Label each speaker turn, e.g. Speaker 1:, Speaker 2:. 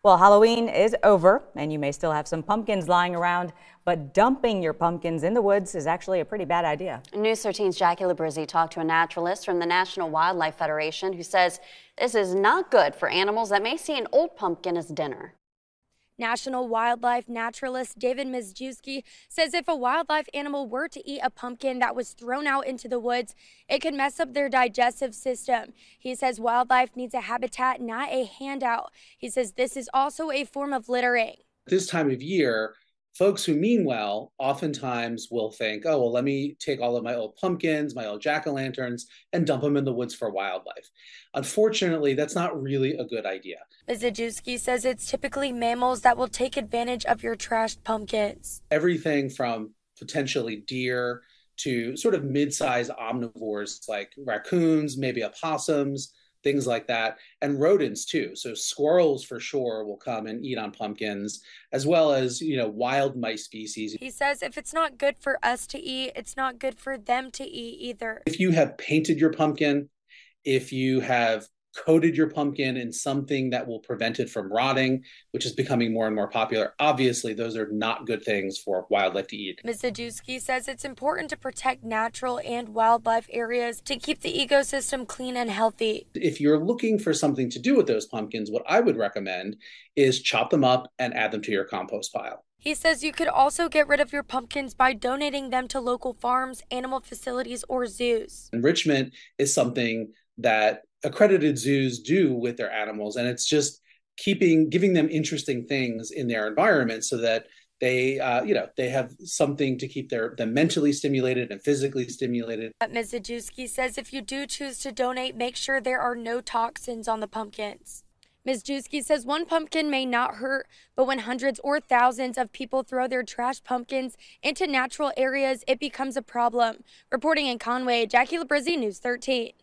Speaker 1: Well, Halloween is over, and you may still have some pumpkins lying around, but dumping your pumpkins in the woods is actually a pretty bad idea.
Speaker 2: News 13's Jackie Labrizzi talked to a naturalist from the National Wildlife Federation who says this is not good for animals that may see an old pumpkin as dinner.
Speaker 3: National wildlife naturalist David Mizjewski says if a wildlife animal were to eat a pumpkin that was thrown out into the woods, it could mess up their digestive system. He says wildlife needs a habitat, not a handout. He says this is also a form of littering.
Speaker 4: This time of year, folks who mean well oftentimes will think, oh, well, let me take all of my old pumpkins, my old jack-o'-lanterns, and dump them in the woods for wildlife. Unfortunately, that's not really a good idea.
Speaker 3: Mizjewski says it's typically mammals that will take advantage of your trashed pumpkins.
Speaker 4: Everything from potentially deer to sort of mid-sized omnivores like raccoons, maybe opossums, things like that, and rodents too. So squirrels for sure will come and eat on pumpkins, as well as, wild mice species.
Speaker 3: He says if it's not good for us to eat, it's not good for them to eat either.
Speaker 4: If you have painted your pumpkin, if you have coated your pumpkin in something that will prevent it from rotting, which is becoming more and more popular, obviously those are not good things for wildlife to eat.
Speaker 3: Mizjewski says it's important to protect natural and wildlife areas to keep the ecosystem clean and healthy.
Speaker 4: If you're looking for something to do with those pumpkins, what I would recommend is chop them up and add them to your compost pile.
Speaker 3: He says you could also get rid of your pumpkins by donating them to local farms, animal facilities, or zoos.
Speaker 4: Enrichment is something that accredited zoos do with their animals, and it's just giving them interesting things in their environment so that they have something to keep them mentally stimulated and physically stimulated.
Speaker 3: Mizjewski says if you do choose to donate, make sure there are no toxins on the pumpkins. Mizjewski says one pumpkin may not hurt, but when hundreds or thousands of people throw their trash pumpkins into natural areas, it becomes a problem. Reporting in Conway, Jackie Labrizzi, News 13.